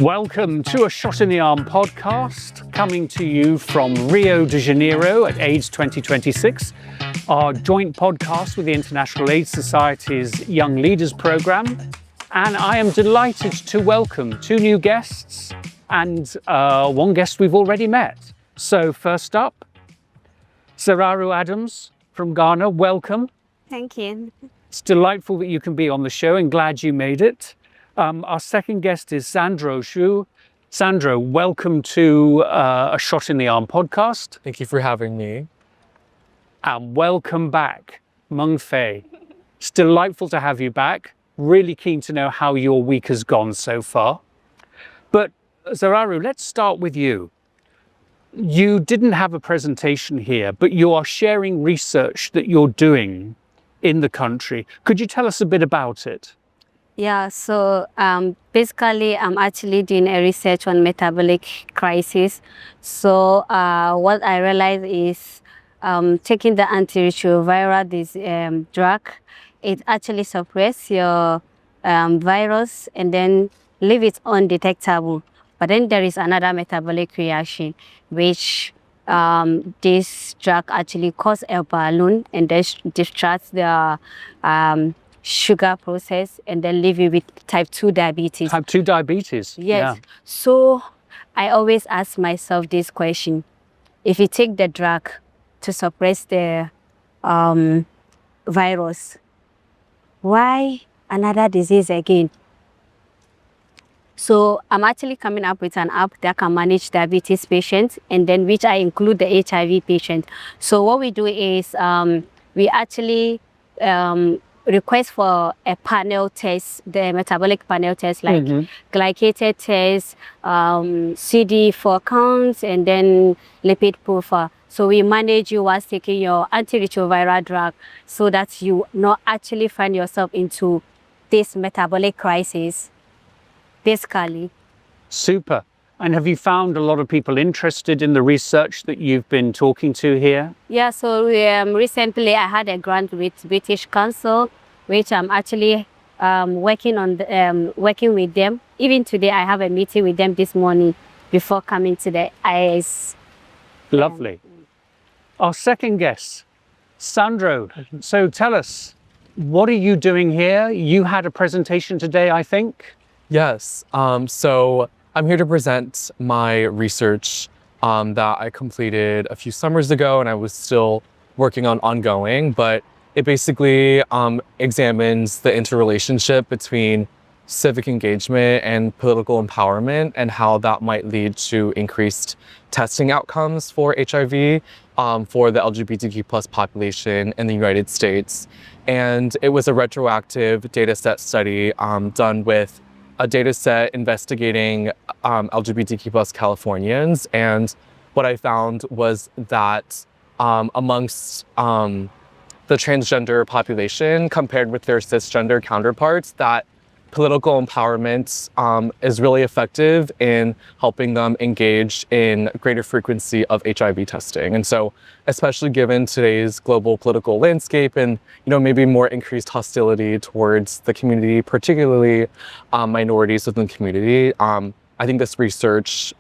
Welcome to a Shot in the Arm podcast, coming to you from Rio de Janeiro at AIDS 2026, our joint podcast with the International AIDS Society's Young Leaders program. And I am delighted to welcome two new guests and one guest we've already met. So first up, Zarawu Adams from Ghana, welcome. Thank you. It's delightful that you can be on the show and glad you made it. Our second guest is Xandro Xu. Xandro, welcome to a Shot in the Arm podcast. Thank you for having me. And welcome back, Mengfei. It's delightful to have you back. Really keen to know how your week has gone so far. But Zarawu, let's start with you. You didn't have a presentation here, but you are sharing research that you're doing in the country. Could you tell us a bit about it? Yeah, so basically I'm actually doing a research on metabolic crisis. So what I realized is taking the antiretroviral drug, it actually suppresses your virus and then leave it undetectable. But then there is another metabolic reaction, which this drug actually causes a balloon and then distracts the sugar process and then leave you with type 2 diabetes. Type 2 diabetes? Yes. Yeah. So I always ask myself this question. If you take the drug to suppress the virus, why another disease again? So I'm actually coming up with an app that can manage diabetes patients, and then which I include the HIV patient. So what we do is we actually request for a panel test, the metabolic panel test, like glycated test, CD4 counts, and then lipid profile. So we manage you whilst taking your antiretroviral drug so that you not actually find yourself into this metabolic crisis, basically. Super. And have you found a lot of people interested in the research that you've been talking to here? Yeah, so recently I had a grant with British Council, which I'm actually working with them. Even today, I have a meeting with them this morning before coming to the IAS. Lovely. Our second guest, Xandro. So tell us, what are you doing here? You had a presentation today, I think? Yes, so I'm here to present my research that I completed a few summers ago and I was still working on ongoing, but it basically examines the interrelationship between civic engagement and political empowerment and how that might lead to increased testing outcomes for HIV for the LGBTQ plus population in the United States. And it was a retroactive data set study done with a data set investigating LGBTQ plus Californians. And what I found was that amongst the transgender population compared with their cisgender counterparts, that political empowerment is really effective in helping them engage in greater frequency of HIV testing. And so, especially given today's global political landscape and, maybe more increased hostility towards the community, particularly minorities within the community, I think this research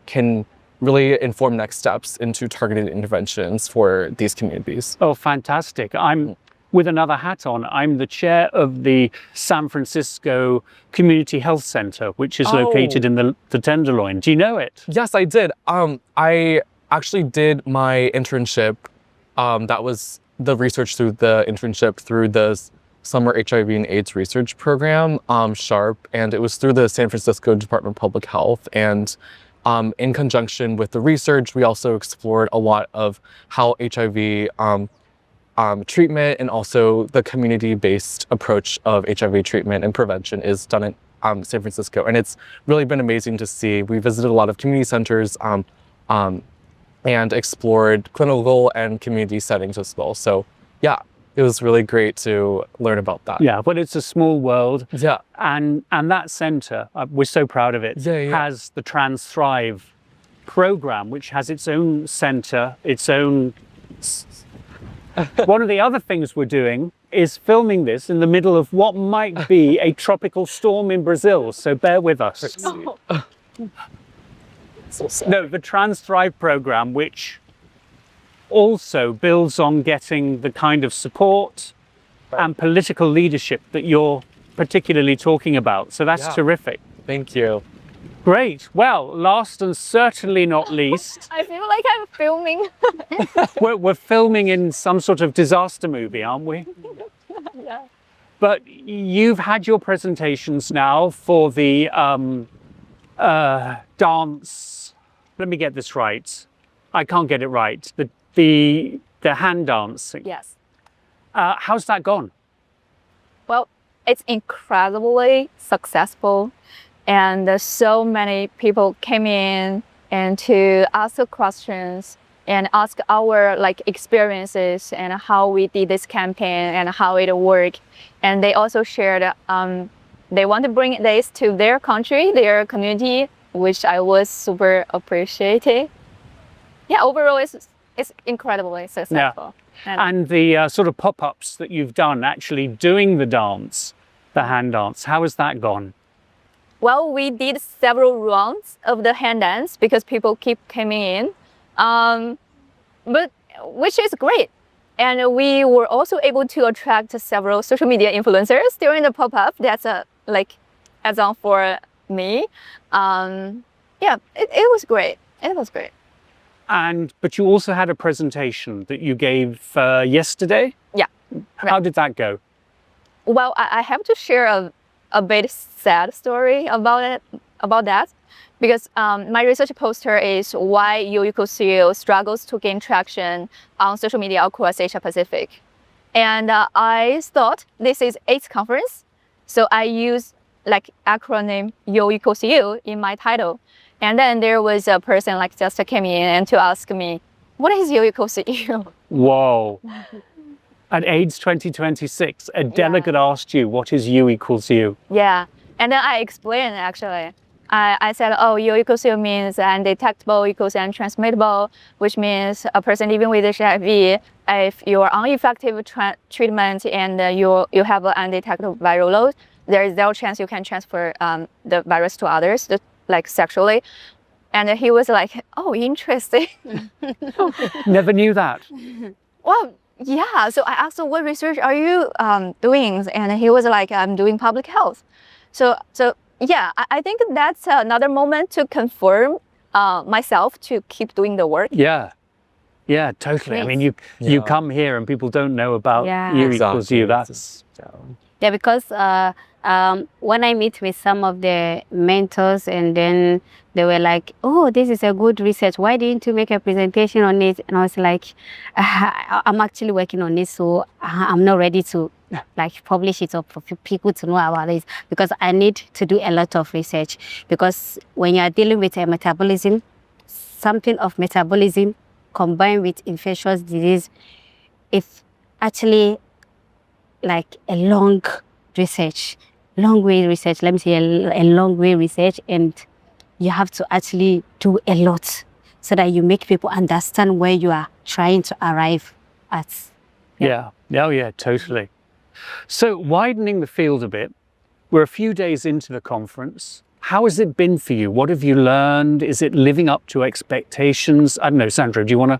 can really inform next steps into targeted interventions for these communities. Oh, fantastic. I'm with another hat on. I'm the chair of the San Francisco Community Health Center, which is located in the Tenderloin. Do you know it? Yes, I did. I actually did my internship. That was the research through the internship through the Summer HIV and AIDS Research Program, SHARP, and it was through the San Francisco Department of Public Health. And in conjunction with the research, we also explored a lot of how HIV treatment and also the community-based approach of HIV treatment and prevention is done in San Francisco. And it's really been amazing to see. We visited a lot of community centers and explored clinical and community settings as well. So yeah, it was really great to learn about that. Yeah, but it's a small world. Yeah. And that center, we're so proud of it, has the Trans Thrive program, which has its own center, its own One of the other things we're doing is filming this in the middle of what might be a tropical storm in Brazil, so bear with us. So sad. No, the Trans Thrive program, which also builds on getting the kind of support and political leadership that you're particularly talking about. So that's terrific. Thank you. Great. Well, last and certainly not least, I feel like I'm filming. we're filming in some sort of disaster movie, aren't we? Yeah. But you've had your presentations now for the dance. Let me get this right. I can't get it right. The hand dancing. Yes. How's that gone? Well, it's incredibly successful, and so many people came in and to ask the questions and ask our experiences and how we did this campaign and how it worked. And they also shared they want to bring this to their country, their community, which I was super appreciative. Yeah, overall it's incredibly successful. And the sort of pop-ups that you've done actually doing the dance, the hand dance, how has that gone? Well, we did several rounds of the hand dance because people keep coming in, but which is great. And we were also able to attract several social media influencers during the pop-up. That's adds on for me. Yeah, it was great. It was great. But you also had a presentation that you gave yesterday? Yeah. How did that go? Well, I have to share a bit sad story about that, because my research poster is why U struggles to gain traction on social media across Asia Pacific. And I thought this is AIDS conference, so I use acronym U in my title. And then there was a person just came in and to ask me, what is U? Whoa. At AIDS 2026, a delegate asked you, what is U? Yeah, and then I explained actually. I said, oh, U means undetectable equals untransmittable, which means a person living with HIV, if you are on effective treatment and you have an undetectable viral load, there is zero chance you can transfer the virus to others, sexually. And he was like, oh, interesting. Never knew that. Well, yeah, so I asked him, what research are you doing? And he was like, I'm doing public health. So yeah, I think that's another moment to confirm myself to keep doing the work. Yeah, totally. I mean, you come here and people don't know about U. That's because when I meet with some of the mentors, and then they were like, oh, this is a good research, why didn't you make a presentation on it? And I was like, I'm actually working on this, so I'm not ready to publish it or for people to know about it, because I need to do a lot of research. Because when you are dealing with a metabolism, something of metabolism combined with infectious disease, it's actually a long way research, and you have to actually do a lot so that you make people understand where you are trying to arrive at. Yeah, totally. So widening the field a bit, we're a few days into the conference. How has it been for you? What have you learned? Is it living up to expectations? I don't know, Xandro, do you want to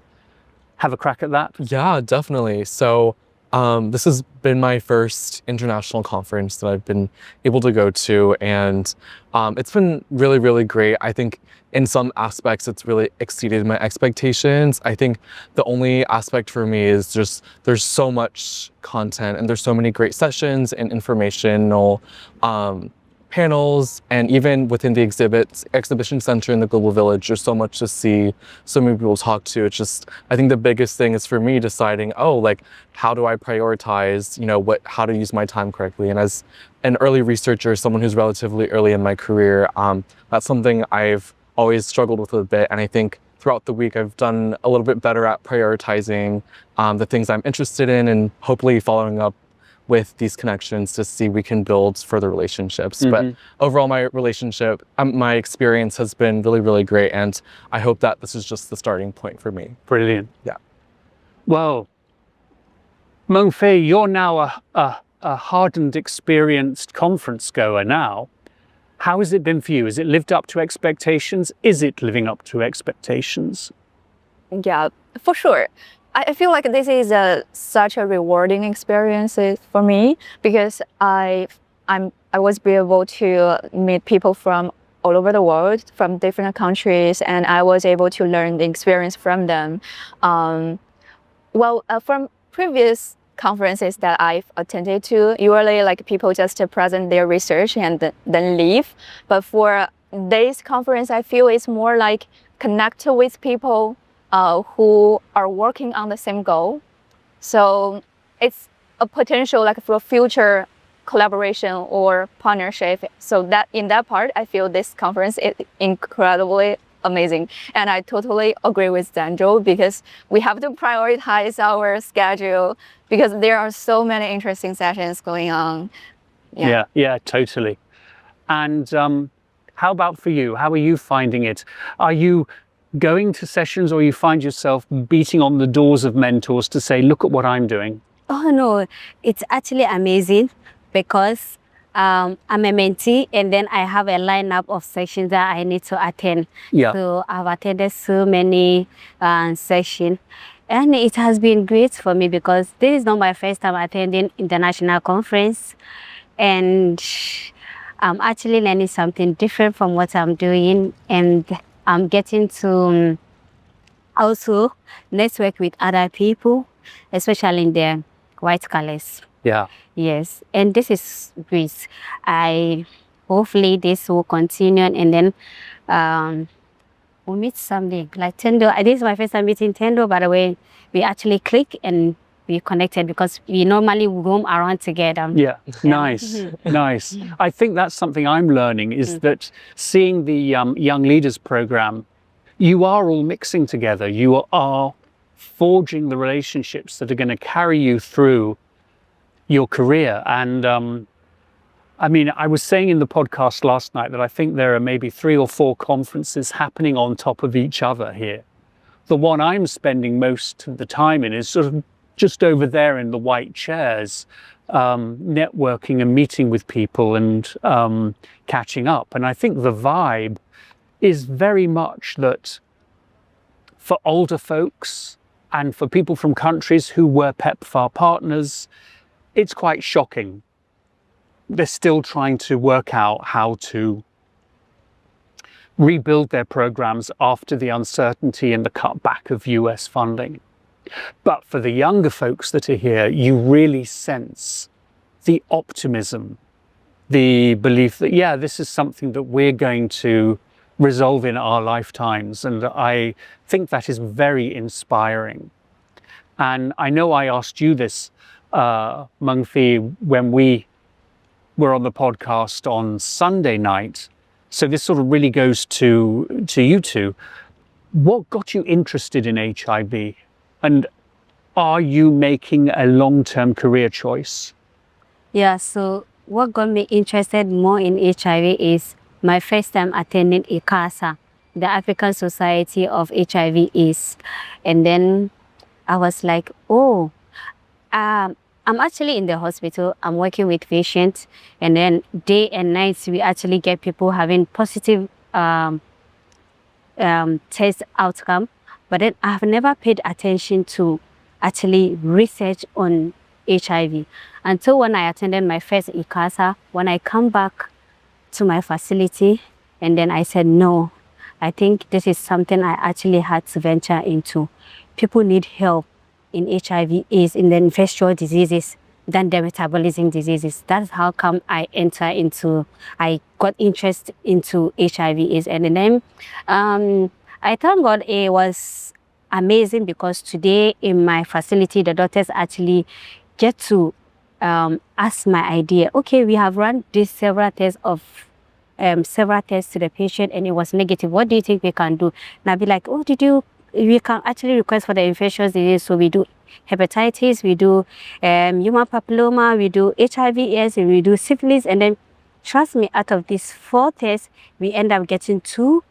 have a crack at that? Yeah, definitely. So this has been my first international conference that I've been able to go to, and it's been really, really great. I think in some aspects it's really exceeded my expectations. I think the only aspect for me is just there's so much content and there's so many great sessions and informational panels, and even within the exhibition center in the Global Village, there's so much to see, so many people to talk to. It's just, I think the biggest thing is for me deciding, how do I prioritize, how to use my time correctly. And as an early researcher, someone who's relatively early in my career, that's something I've always struggled with a bit. And I think throughout the week, I've done a little bit better at prioritizing the things I'm interested in, and hopefully following up with these connections to see we can build further relationships. But overall, my experience has been really, really great. And I hope that this is just the starting point for me. Brilliant. Yeah. Well, Mengfei, you're now a hardened, experienced conference goer now. How has it been for you? Has it lived up to expectations? Is it living up to expectations? Yeah, for sure. I feel like this is such a rewarding experience for me because I was able to meet people from all over the world, from different countries, and I was able to learn the experience from them. From previous conferences that I've attended to, usually like people just present their research and then leave. But for this conference, I feel it's more like connect with people who are working on the same goal. So it's a potential like for future collaboration or partnership. So that in that part, I feel this conference is incredibly amazing. And I totally agree with Xandro because we have to prioritize our schedule because there are so many interesting sessions going on. Yeah, totally. And how about for you? How are you finding it? Are you going to sessions or you find yourself beating on the doors of mentors to say, look at what I'm doing? Oh no, it's actually amazing because I'm a mentee and then I have a lineup of sessions that I need to attend. Yeah. So I've attended so many sessions and it has been great for me because this is not my first time attending international conference and I'm actually learning something different from what I'm doing and I'm getting to also network with other people, especially in the white colors. Yeah. Yes, and this is great. Hopefully this will continue and then we'll meet someday. Like Tendo, this is my first time meeting Tendo, by the way. We actually click and we connected because we normally roam around together. Yeah, nice, nice. I think that's something I'm learning is that seeing the Young Leaders program, you are all mixing together. You are forging the relationships that are going to carry you through your career. And I mean, I was saying in the podcast last night that I think there are maybe 3 or 4 conferences happening on top of each other here. The one I'm spending most of the time in is sort of just over there in the white chairs, networking and meeting with people and catching up. And I think the vibe is very much that for older folks and for people from countries who were PEPFAR partners, it's quite shocking. They're still trying to work out how to rebuild their programs after the uncertainty and the cutback of US funding. But for the younger folks that are here, you really sense the optimism, the belief that, yeah, this is something that we're going to resolve in our lifetimes. And I think that is very inspiring. And I know I asked you this, Mengfei, when we were on the podcast on Sunday night. So this sort of really goes to you two. What got you interested in HIV? And are you making a long-term career choice? Yeah, so what got me interested more in HIV is my first time attending ICASA, the African Society of HIV/AIDS. And then I was like, oh, I'm actually in the hospital. I'm working with patients. And then day and night, we actually get people having positive test outcome. But then I've never paid attention to actually research on HIV until when I attended my first ICASA, when I come back to my facility, and then I said, no, I think this is something I actually had to venture into. People need help in HIV/AIDS, in the infectious diseases, than the metabolism diseases. That's how come I got interested into HIV/AIDS. And then I thank God it was amazing because today in my facility, the doctors actually get to ask my idea. Okay, we have run these several tests to the patient and it was negative. What do you think we can do? And I'll be like, oh, we can actually request for the infectious disease. So we do hepatitis, we do human papilloma, we do HIV/AIDS, and we do syphilis. And then trust me, out of these 4 tests, we end up getting 2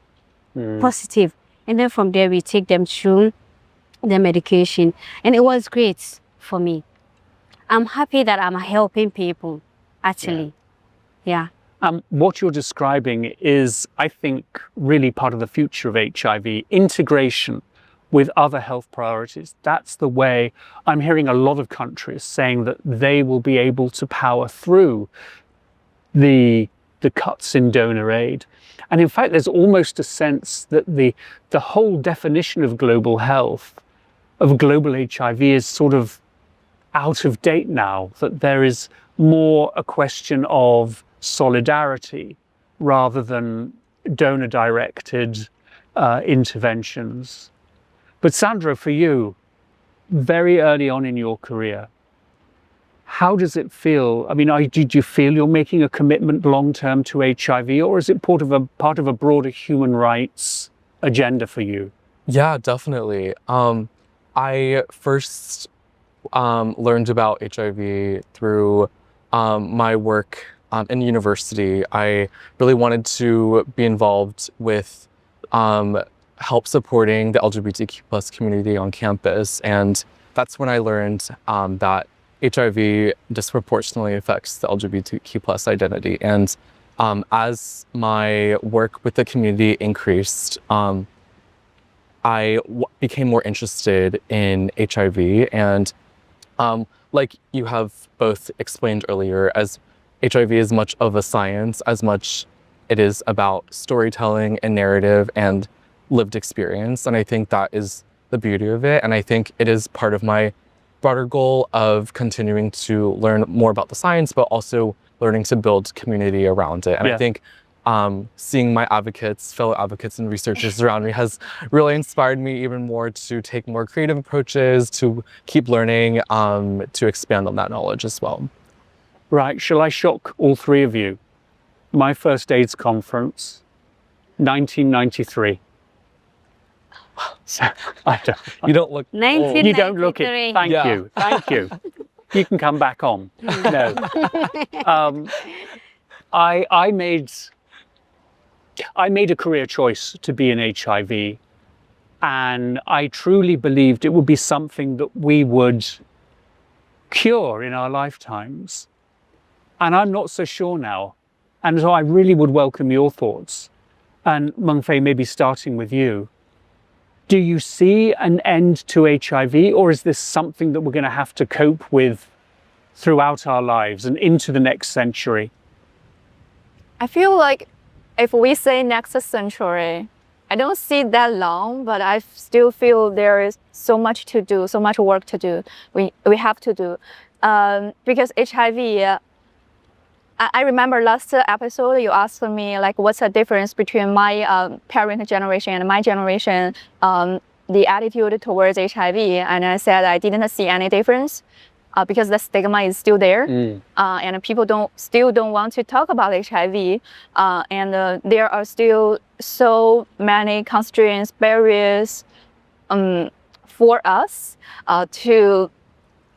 positive. And then from there, we take them through the medication. And it was great for me. I'm happy that I'm helping people, actually. Yeah. What you're describing is, I think, really part of the future of HIV, integration with other health priorities. That's the way I'm hearing a lot of countries saying that they will be able to power through the cuts in donor aid. And in fact, there's almost a sense that the whole definition of global health, of global HIV, is sort of out of date now, that there is more a question of solidarity rather than donor-directed interventions. But Xandro, for you, very early on in your career, how does it feel? I mean, did you feel you're making a commitment long-term to HIV, or is it part of a broader human rights agenda for you? Yeah, definitely. I first learned about HIV through my work in university. I really wanted to be involved with help supporting the LGBTQ plus community on campus. And that's when I learned that HIV disproportionately affects the LGBTQ plus identity. And as my work with the community increased, I became more interested in HIV. And like you have both explained earlier, as HIV is much of a science, as much it is about storytelling and narrative and lived experience. And I think that is the beauty of it. And I think it is part of my broader goal of continuing to learn more about the science, but also learning to build community around it. And I think seeing my fellow advocates and researchers around me has really inspired me even more to take more creative approaches, to keep learning, to expand on that knowledge as well. Right, shall I shock all three of you? My first AIDS conference, 1993. You don't look old. You don't look it. Thank you. Thank you. You can come back on. No. I made a career choice to be in HIV, and I truly believed it would be something that we would cure in our lifetimes. And I'm not so sure now. And so I really would welcome your thoughts. And Mengfei, maybe starting with you. Do you see an end to HIV, or is this something that we're going to have to cope with throughout our lives and into the next century? I feel like if we say next century, I don't see that long, but I still feel there is so much to do, so much work to do. We have to do. Because HIV, I remember last episode you asked me like what's the difference between my parent generation and my generation, the attitude towards HIV, and I said I didn't see any difference because the stigma is still there, and people still don't want to talk about HIV, and there are still so many constraints, barriers for us to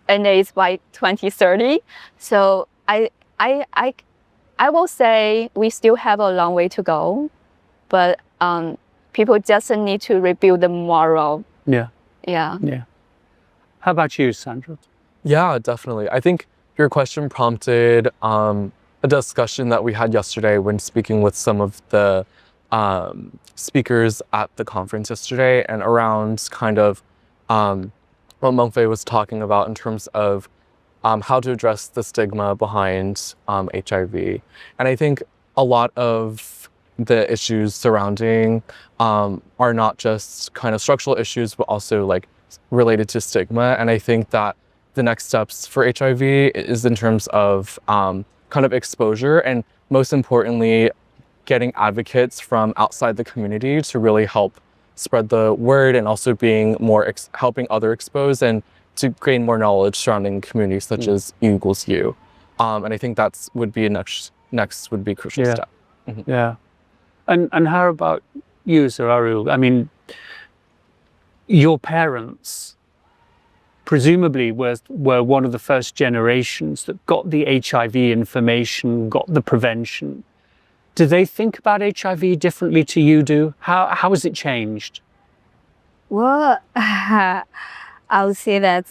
end AIDS by 2030. So I will say we still have a long way to go, but people just need to rebuild the moral. Yeah. Yeah. Yeah. How about you, Xandro? Yeah, definitely. I think your question prompted a discussion that we had yesterday when speaking with some of the speakers at the conference yesterday, and around kind of what Mengfei was talking about in terms of how to address the stigma behind HIV. And I think a lot of the issues surrounding are not just kind of structural issues, but also like related to stigma. And I think that the next steps for HIV is in terms of kind of exposure, and most importantly, getting advocates from outside the community to really help spread the word, and also being more helping other expose and to gain more knowledge surrounding communities such as U equals U. And I think that's would be a next would be a crucial step. Mm-hmm. Yeah. And how about you, Zarawu? I mean, your parents presumably were one of the first generations that got the HIV information, got the prevention. Do they think about HIV differently to you do? How has it changed? Well, I would say that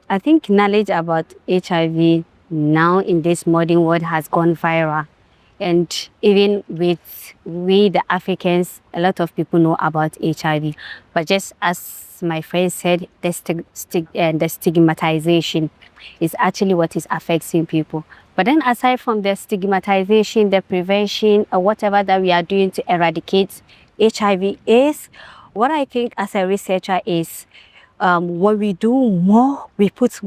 I think knowledge about HIV now in this modern world has gone viral. And even with we, the Africans, a lot of people know about HIV. But just as my friend said, the stigmatization is actually what is affecting people. But then aside from the stigmatization, the prevention, or whatever that we are doing to eradicate HIV is, what I think as a researcher is when we do more, we put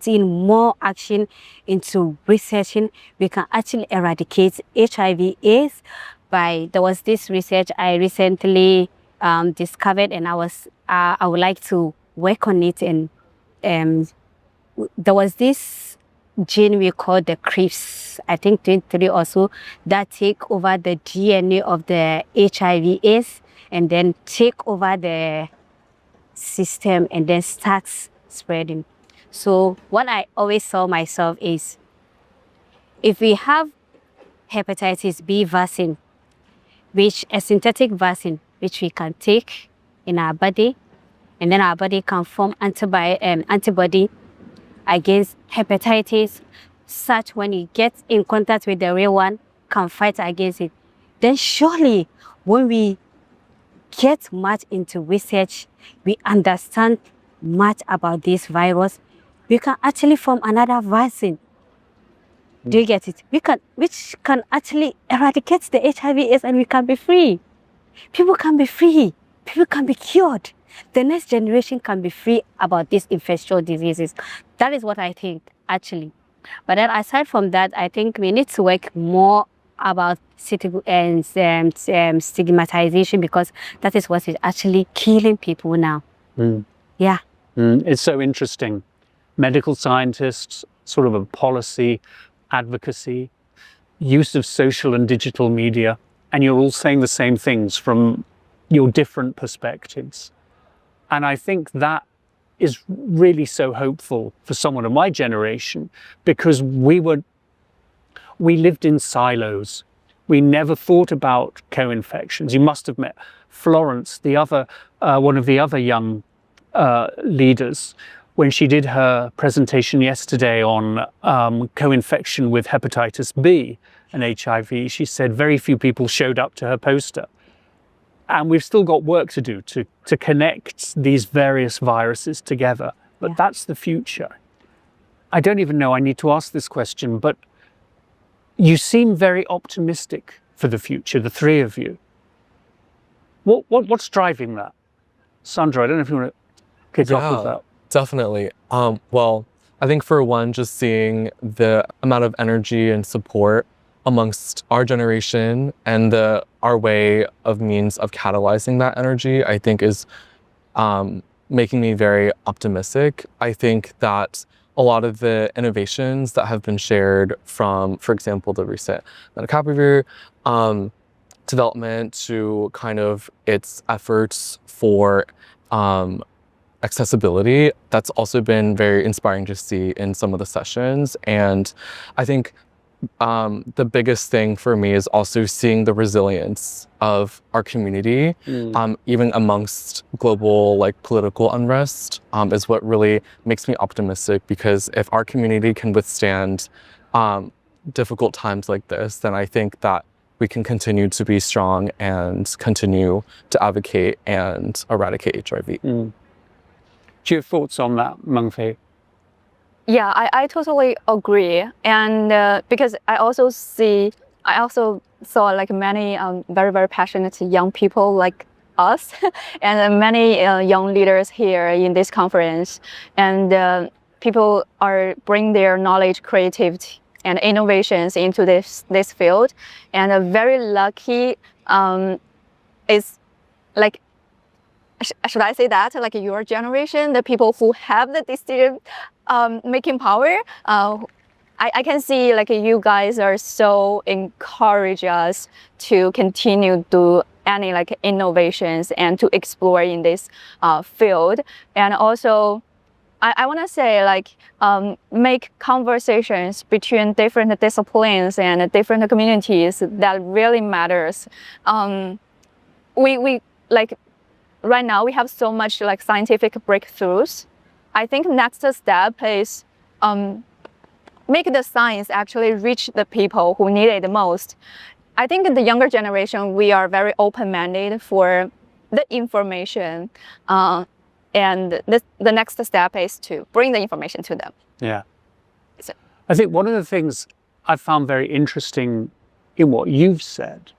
in more action into researching, we can actually eradicate HIV/AIDS. There was this research I recently discovered, and I would like to work on it. And there was this gene we call the CRISPR, I think 23 or so, that take over the DNA of the HIV/AIDS and then take over the system and then starts spreading. So what I always saw myself is, if we have hepatitis B vaccine, which a synthetic vaccine, which we can take in our body, and then our body can form antibody against hepatitis, such when it gets in contact with the real one, can fight against it. Then surely when we get much into research, we understand much about this virus, we can actually form another vaccine. Do you get it? Which can actually eradicate the HIV/AIDS, and we can be free. People can be free. People can be cured. The next generation can be free about these infectious diseases. That is what I think, actually. But then aside from that, I think we need to work more about stigmatization, because that is what is actually killing people now. Yeah. It's so interesting. Medical scientists, sort of a policy, advocacy, use of social and digital media, and you're all saying the same things from your different perspectives. And I think that is really so hopeful for someone of my generation, because we lived in silos. We never thought about co-infections. You must have met Florence, one of the other young leaders, when she did her presentation yesterday on co-infection with hepatitis B and HIV. She said very few people showed up to her poster. And we've still got work to do to connect these various viruses together. But that's the future. I don't even know I need to ask this question, but you seem very optimistic for the future, the three of you. What's driving that? Xandro, I don't know if you want to kick off with that. Definitely. Well, I think for one, just seeing the amount of energy and support amongst our generation and our way of means of catalyzing that energy, I think is making me very optimistic. I think that a lot of the innovations that have been shared from, for example, the recent Metabolic development to kind of its efforts for accessibility, that's also been very inspiring to see in some of the sessions. And I think the biggest thing for me is also seeing the resilience of our community, even amongst global political unrest, is what really makes me optimistic. Because if our community can withstand difficult times like this, then I think that we can continue to be strong and continue to advocate and eradicate HIV. Do you have thoughts on that, Mengfei? Yeah, I totally agree. And because I also saw like many very, very passionate young people like us and many young leaders here in this conference. And people are bring their knowledge, creativity, and innovations into this field. And very lucky is like, should I say that, like your generation, the people who have the decision making power, I can see like you guys are so encourage us to continue do any like innovations and to explore in this field. And also I want to say like make conversations between different disciplines and different communities that really matters. We like right now we have so much like scientific breakthroughs. I think next step is make the science actually reach the people who need it the most. I think the younger generation, we are very open-minded for the information, and the next step is to bring the information to them. Yeah. So, I think one of the things I found very interesting in what you've said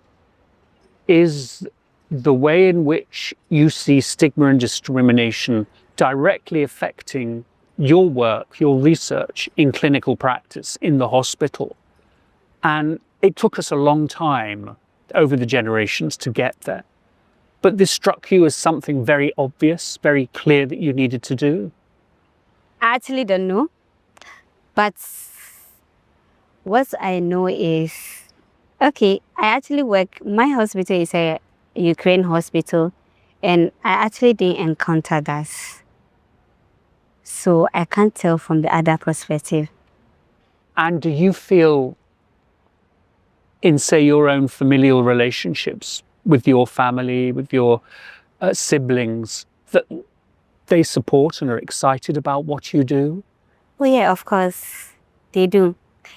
is the way in which you see stigma and discrimination directly affecting your work, your research in clinical practice in the hospital. And it took us a long time over the generations to get there. But this struck you as something very obvious, very clear that you needed to do? I actually don't know. But what I know is, okay, I actually work, my hospital is a Ukraine hospital, and I actually didn't encounter that. So I can't tell from the other perspective. And do you feel in, say, your own familial relationships with your family, with your siblings, that they support and are excited about what you do? Oh yeah, of course, they do.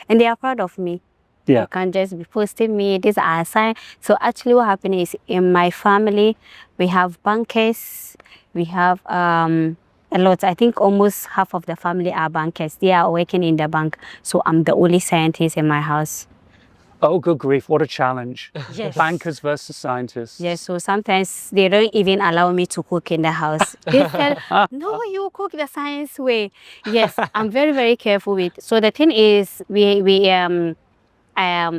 And they are proud of me. Yeah. You can't just be posting me, these are signs. So actually what happened is, in my family, we have bankers, we have a lot. I think almost half of the family are bankers. They are working in the bank. So I'm the only scientist in my house. Oh, good grief, what a challenge. Yes. Bankers versus scientists. Yes, so sometimes they don't even allow me to cook in the house. They said, no, you cook the science way. Yes, I'm very, very careful with. So the thing is, I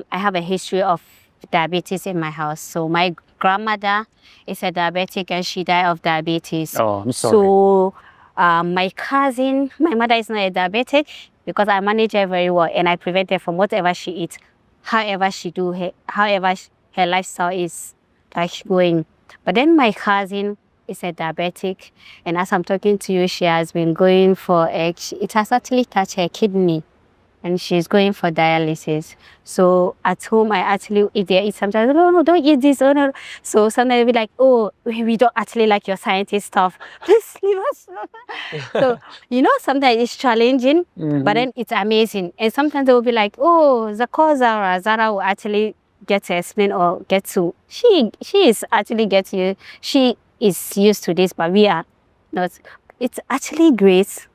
have a history of diabetes in my house. So my grandmother is a diabetic and she died of diabetes. Oh, I'm sorry. So my cousin, my mother is not a diabetic because I manage her very well and I prevent her from whatever she eats, however she do, however her lifestyle is like going. But then my cousin is a diabetic, and as I'm talking to you, she has been going for it has actually touched her kidney, and she's going for dialysis. So at home, I actually, if they eat sometimes, no, don't eat this. Oh, no. So sometimes they'll be like, oh, we don't actually like your scientist stuff. Please leave us. So, you know, sometimes it's challenging, but then it's amazing. And sometimes they will be like, oh, Zara will actually get to explain or get to, she is actually getting, she is used to this, but we are not. It's actually great.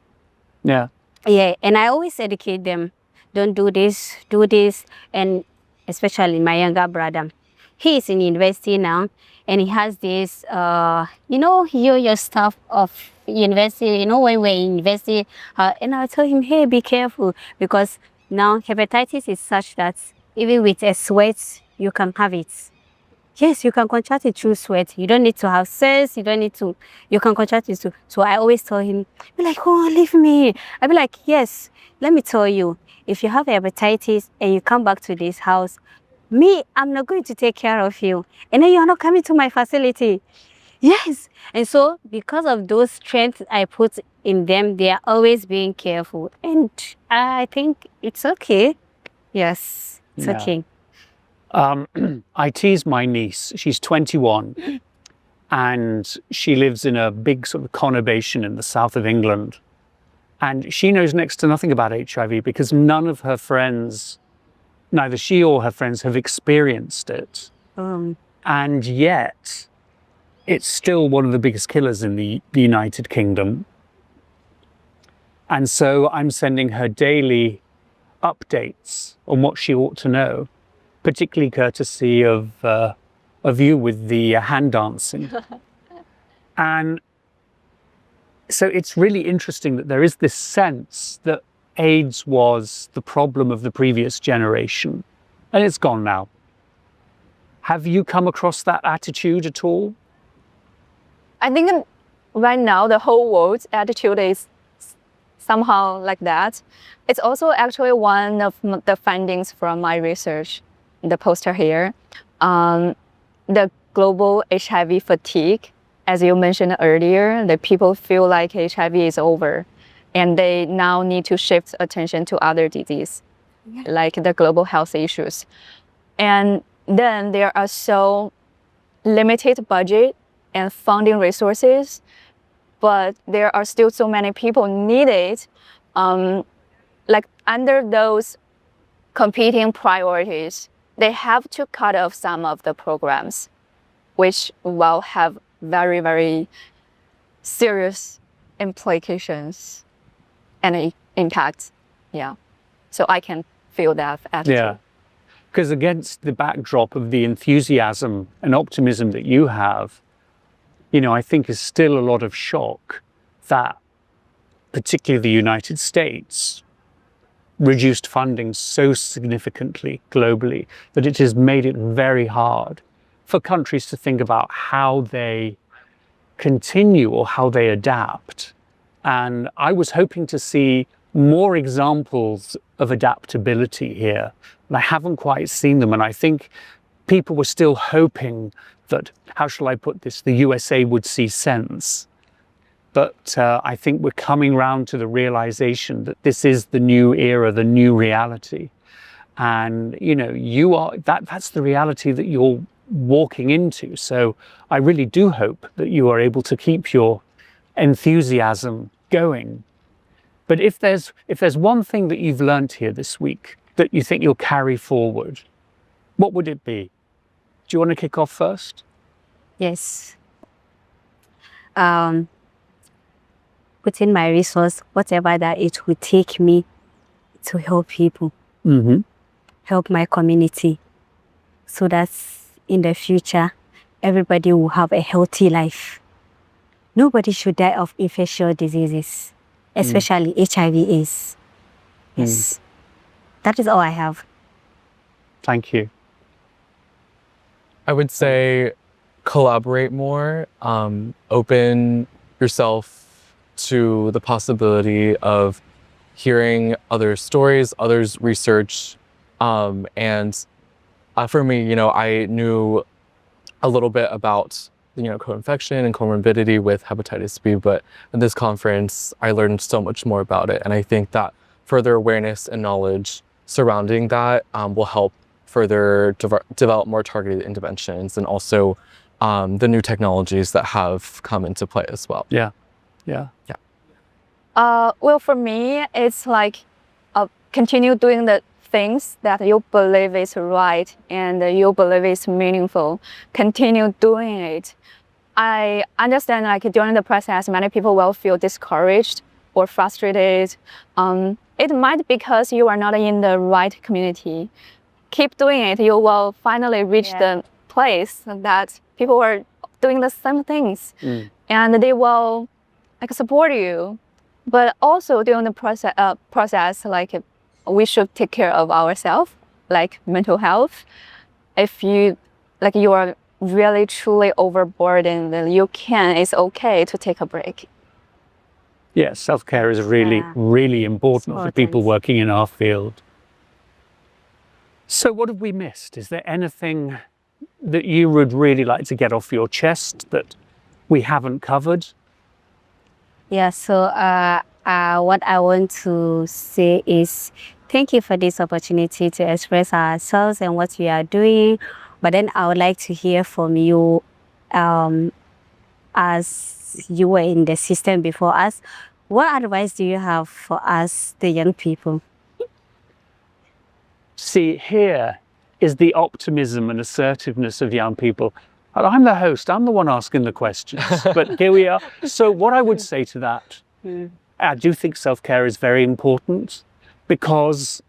Yeah. Yeah, and I always educate them, don't do this, do this, and especially my younger brother. He is in university now, and he has this, you know, your stuff of university, you know, when we're in university, and I tell him, hey, be careful, because now hepatitis is such that even with a sweat, you can have it. Yes, you can contract it through sweat. You don't need to have sex. You don't need to, you can contract it too. So I always tell him, be like, oh, leave me. I'll be like, yes, let me tell you, if you have hepatitis and you come back to this house, me, I'm not going to take care of you. And then you're not coming to my facility. Yes. And so because of those strengths I put in them, they are always being careful. And I think it's okay. Yes, it's okay. I tease my niece. She's 21 and she lives in a big sort of conurbation in the south of England. And she knows next to nothing about HIV because none of her friends, neither she or her friends, have experienced it. And yet, it's still one of the biggest killers in the United Kingdom. And so I'm sending her daily updates on what she ought to know, particularly courtesy of you with the hand dancing. And so it's really interesting that there is this sense that AIDS was the problem of the previous generation, and it's gone now. Have you come across that attitude at all? I think right now the whole world's attitude is somehow like that. It's also actually one of the findings from my research, the poster here. The global HIV fatigue, as you mentioned earlier, that people feel like HIV is over and they now need to shift attention to other diseases, like the global health issues. And then there are so limited budget and funding resources but there are still so many people needed, like under those competing priorities, they have to cut off some of the programs, which will have very, very serious implications and impact. Yeah. So I can feel that attitude. Yeah. Because against the backdrop of the enthusiasm and optimism that you have, you know, I think is still a lot of shock that particularly the United States reduced funding so significantly globally that it has made it very hard for countries to think about how they continue or how they adapt. And I was hoping to see more examples of adaptability here, and I haven't quite seen them. And I think people were still hoping that, how shall I put this, the USA would see sense. But I think we're coming around to the realization that this is the new era, the new reality. And, you know, that's the reality that you're walking into. So I really do hope that you are able to keep your enthusiasm going. But if there's one thing that you've learned here this week that you think you'll carry forward, what would it be? Do you want to kick off first? Yes. Within my resource, whatever that it would take me to help people, help my community, so that in the future, everybody will have a healthy life. Nobody should die of infectious diseases, especially HIV/AIDS. Yes. That is all I have. Thank you. I would say collaborate more, open yourself to the possibility of hearing other stories, others' research. And for me, you know, I knew a little bit about, you know, co-infection and comorbidity with hepatitis B, but in this conference, I learned so much more about it. And I think that further awareness and knowledge surrounding that will help further develop more targeted interventions, and also the new technologies that have come into play as well. Yeah. Well, for me, it's like continue doing the things that you believe is right and you believe is meaningful. Continue doing it. I understand, like, during the process, many people will feel discouraged or frustrated. It might be because you are not in the right community. Keep doing it. You will finally reach the place that people are doing the same things, and they will like support you. But also during the process, like, we should take care of ourselves, like mental health. If you are really truly overburdened, then it's okay to take a break. Yeah, self-care is really important for people working in our field. So what have we missed? Is there anything that you would really like to get off your chest that we haven't covered? Yeah, so what I want to say is thank you for this opportunity to express ourselves and what we are doing. But then I would like to hear from you, as you were in the system before us. What advice do you have for us, the young people? See, here is the optimism and assertiveness of young people. I'm the host, I'm the one asking the questions, but here we are. So what I would say to that, I do think self-care is very important, because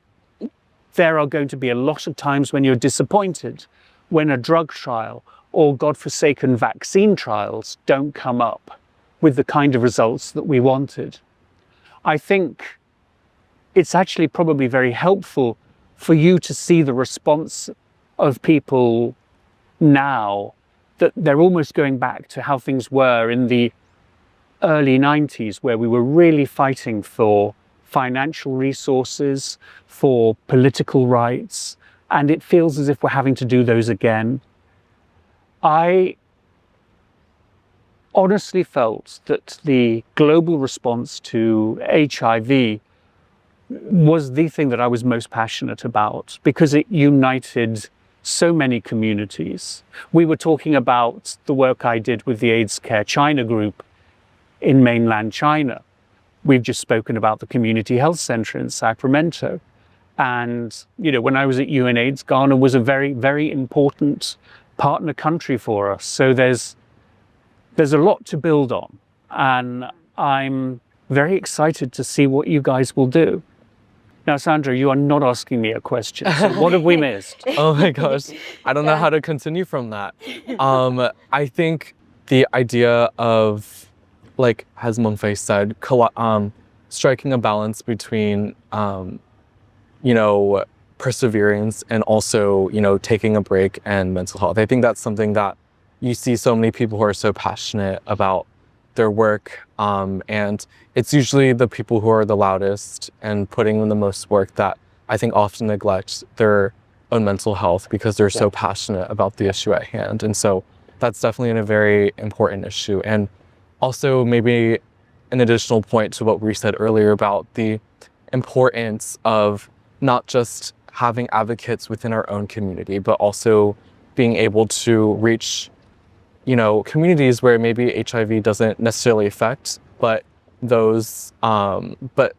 there are going to be a lot of times when you're disappointed, when a drug trial or godforsaken vaccine trials don't come up with the kind of results that we wanted. I think it's actually probably very helpful for you to see the response of people now, that they're almost going back to how things were in the early 90s, where we were really fighting for financial resources, for political rights, and it feels as if we're having to do those again. I honestly felt that the global response to HIV was the thing that I was most passionate about, because it united so many communities. We were talking about the work I did with the AIDS Care China group in mainland China. We've just spoken about the community health center in Sacramento. And, you know, when I was at UNAIDS, Ghana was a very, very important partner country for us. So there's a lot to build on. And I'm very excited to see what you guys will do. Now, Xandro, you are not asking me a question. So what have we missed? Oh my gosh, I don't know how to continue from that. I think the idea of, like, as Mengfei said, striking a balance between, you know, perseverance and also, you know, taking a break and mental health. I think that's something that you see so many people who are so passionate about their work, and it's usually the people who are the loudest and putting in the most work that I think often neglect their own mental health because they're so passionate about the issue at hand. And so that's definitely a very important issue. And also maybe an additional point to what we said earlier about the importance of not just having advocates within our own community, but also being able to reach, you know, communities where maybe HIV doesn't necessarily affect, but those, but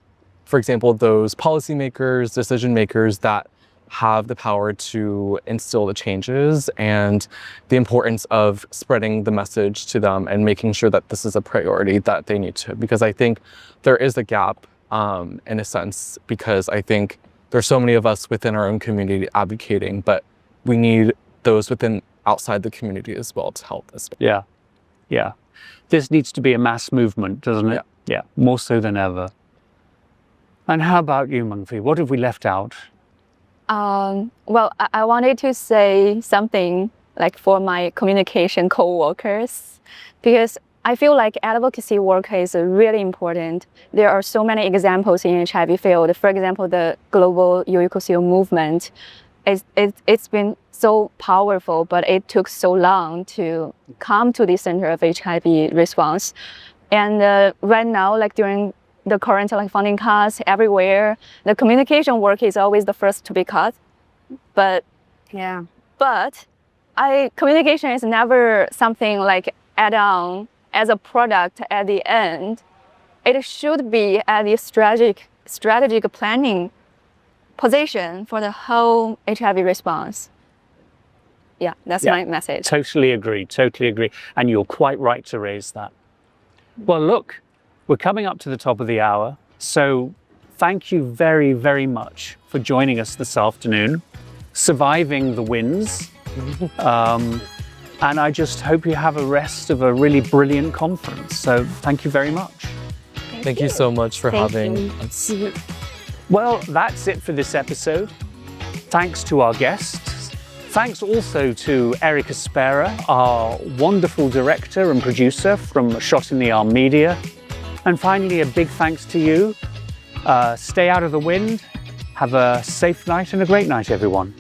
for example, those policymakers, decision makers that have the power to instill the changes, and the importance of spreading the message to them and making sure that this is a priority that they need to, because I think there is a gap in a sense, because I think there's so many of us within our own community advocating, but we need those outside the community as well to help us. Yeah, yeah. This needs to be a mass movement, doesn't it? Yeah, more so than ever. And how about you, Mengfei? What have we left out? Well, I wanted to say something like for my communication co-workers, because I feel like advocacy work is really important. There are so many examples in HIV field. For example, the global UECOSIO movement, it's been so powerful, but it took so long to come to the center of HIV response. And right now, like during the current funding cuts everywhere, the communication work is always the first to be cut. But communication is never something like add on as a product at the end. It should be at the strategic planning position for the whole HIV response. Yeah, that's my message. Totally agree, totally agree. And you're quite right to raise that. Well, look, we're coming up to the top of the hour. So thank you very, very much for joining us this afternoon, surviving the winds. And I just hope you have a rest of a really brilliant conference. So thank you very much. Thank you so much for having us. Well, that's it for this episode. Thanks to our guests. Thanks also to Eric Aspera, our wonderful director and producer from Shot in the Arm Media. And finally, a big thanks to you. Stay out of the wind. Have a safe night and a great night, everyone.